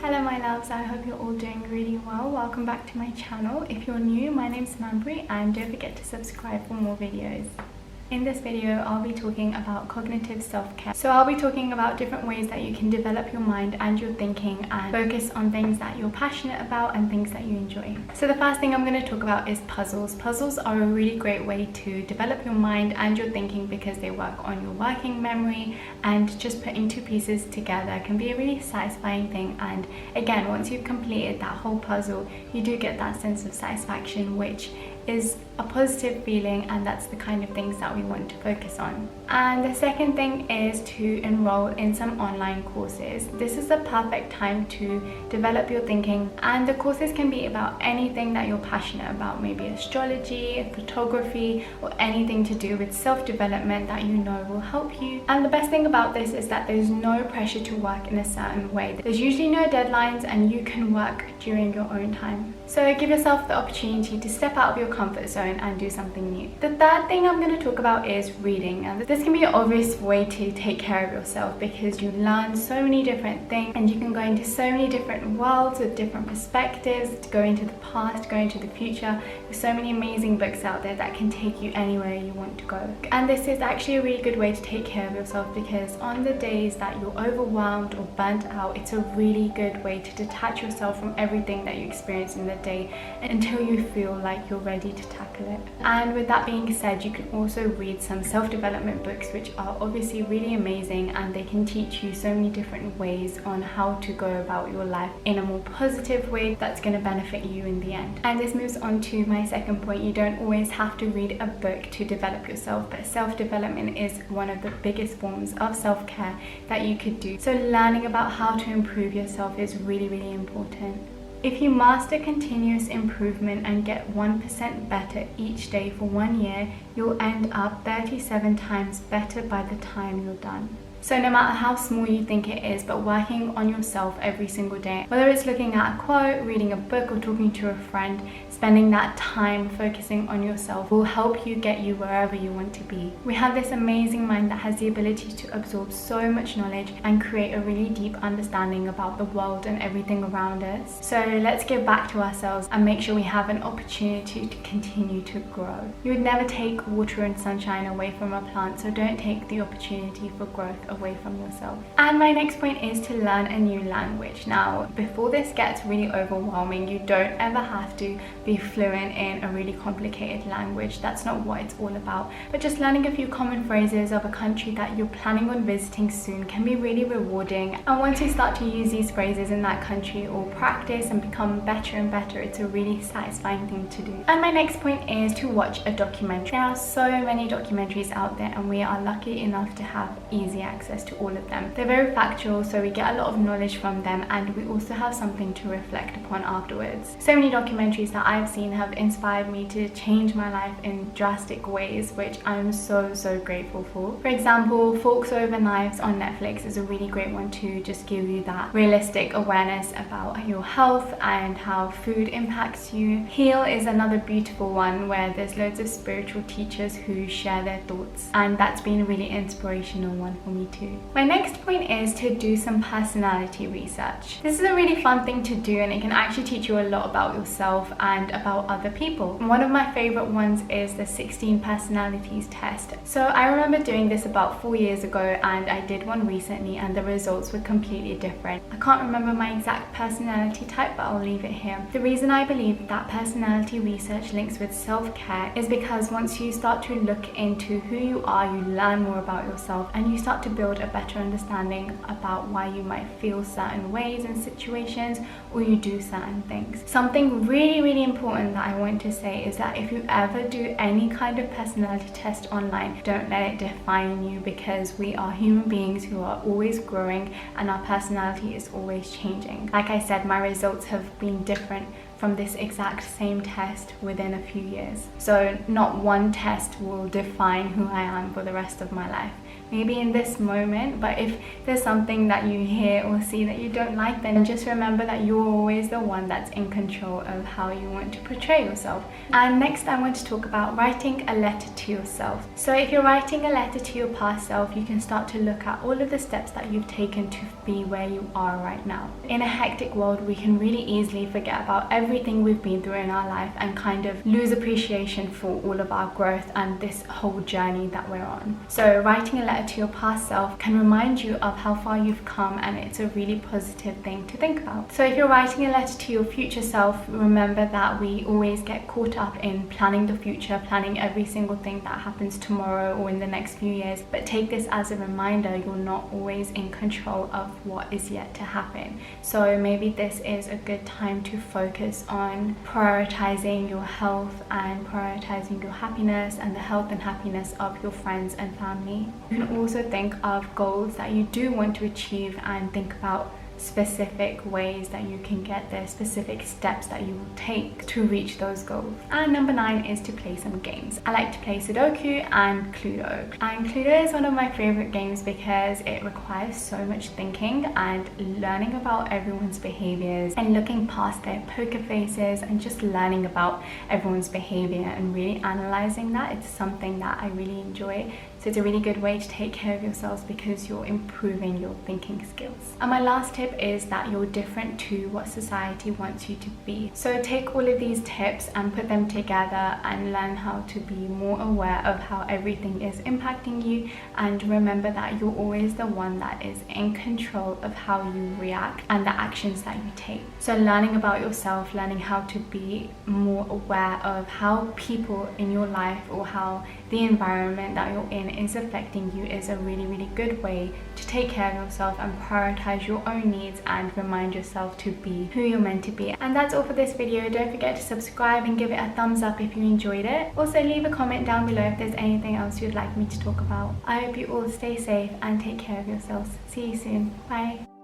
Hello my loves, I hope you're all doing really well. Welcome back to my channel. If you're new, my name's Manpreet and don't forget to subscribe for more videos. In this video, I'll be talking about cognitive self-care. So I'll be talking about different ways that you can develop your mind and your thinking and focus on things that you're passionate about and things that you enjoy. So the first thing I'm going to talk about is puzzles. Puzzles are a really great way to develop your mind and your thinking because they work on your working memory, and just putting two pieces together can be a really satisfying thing. And again, once you've completed that whole puzzle, you do get that sense of satisfaction, which is a positive feeling, and that's the kind of things that we want to focus on. And the second thing is to enroll in some online courses. This is the perfect time to develop your thinking, and the courses can be about anything that you're passionate about, maybe astrology, photography, or anything to do with self-development that you know will help you. And the best thing about this is that there's no pressure to work in a certain way. There's usually no deadlines and you can work during your own time. So give yourself the opportunity to step out of your comfort zone and do something new. The third thing I'm going to talk about is reading. And this can be an obvious way to take care of yourself because you learn so many different things and you can go into so many different worlds with different perspectives, to go into the past, go into the future. There's so many amazing books out there that can take you anywhere you want to go. And this is actually a really good way to take care of yourself because on the days that you're overwhelmed or burnt out, it's a really good way to detach yourself from everything that you experience in the day until you feel like you're ready to tackle it. And with that being said, you can also read some self-development books which are obviously really amazing, and they can teach you so many different ways on how to go about your life in a more positive way that's going to benefit you in the end. And this moves on to my second point. You don't always have to read a book to develop yourself, but self-development is one of the biggest forms of self-care that you could do. So learning about how to improve yourself is really, really important. If you master continuous improvement and get 1% better each day for 1 year, you'll end up 37 times better by the time you're done. So no matter how small you think it is, but working on yourself every single day, whether it's looking at a quote, reading a book, or talking to a friend, spending that time focusing on yourself will help you get you wherever you want to be. We have this amazing mind that has the ability to absorb so much knowledge and create a really deep understanding about the world and everything around us. So let's give back to ourselves and make sure we have an opportunity to continue to grow. You would never take water and sunshine away from a plant, so don't take the opportunity for growth away from yourself. And my next point is to learn a new language. Now, before this gets really overwhelming, you don't ever have to be fluent in a really complicated language. That's not what it's all about. But just learning a few common phrases of a country that you're planning on visiting soon can be really rewarding. And once you start to use these phrases in that country or practice and become better and better, it's a really satisfying thing to do. And my next point is to watch a documentary. There are so many documentaries out there and we are lucky enough to have easy access to all of them. They're very factual, so we get a lot of knowledge from them, and we also have something to reflect upon afterwards. So many documentaries that I've seen have inspired me to change my life in drastic ways, which I'm so grateful for. For example, Forks Over Knives on Netflix is a really great one to just give you that realistic awareness about your health and how food impacts you. Heal is another beautiful one where there's loads of spiritual teachers who share their thoughts, and that's been a really inspirational one for me too. My next point is to do some personality research. This is a really fun thing to do, and it can actually teach you a lot about yourself and about other people. One of my favorite ones is the 16 personalities test. So I remember doing this about 4 years ago, and I did one recently and the results were completely different. I can't remember my exact personality type, but I'll leave it here. The reason I believe that personality research links with self-care is because once you start to look into who you are, you learn more about yourself and you start to build a better understanding about why you might feel certain ways in situations or you do certain things. Something really important that I want to say is that if you ever do any kind of personality test online, don't let it define you, because we are human beings who are always growing and our personality is always changing. Like I said, my results have been different from this exact same test within a few years. So not one test will define who I am for the rest of my life. Maybe in this moment, but if there's something that you hear or see that you don't like, then just remember that you're always the one that's in control of how you want to portray yourself. And next I want to talk about writing a letter to yourself. So if you're writing a letter to your past self, you can start to look at all of the steps that you've taken to be where you are right now. In a hectic world, we can really easily forget about everything we've been through in our life and kind of lose appreciation for all of our growth and this whole journey that we're on. So writing a letter to your past self can remind you of how far you've come, and it's a really positive thing to think about. So if you're writing a letter to your future self, remember that we always get caught up in planning the future, planning every single thing that happens tomorrow or in the next few years, but take this as a reminder you're not always in control of what is yet to happen. So maybe this is a good time to focus on prioritizing your health and prioritizing your happiness and the health and happiness of your friends and family. You can also think of goals that you do want to achieve and think about specific ways that you can get there, specific steps that you will take to reach those goals. And number 9 is to play some games. I like to play Sudoku and Cluedo. And Cluedo is one of my favorite games because it requires so much thinking and learning about everyone's behaviors and looking past their poker faces and just learning about everyone's behavior and really analyzing that. It's something that I really enjoy. So it's a really good way to take care of yourselves because you're improving your thinking skills. And my last tip is that you're different to what society wants you to be. So take all of these tips and put them together and learn how to be more aware of how everything is impacting you, and remember that you're always the one that is in control of how you react and the actions that you take. So learning about yourself, learning how to be more aware of how people in your life or how the environment that you're in is affecting you is a really good way to take care of yourself and prioritize your own needs and remind yourself to be who you're meant to be. And that's all for this video. Don't forget to subscribe and give it a thumbs up if you enjoyed it. Also leave a comment down below if there's anything else you'd like me to talk about. I hope you all stay safe and take care of yourselves. See you soon. Bye.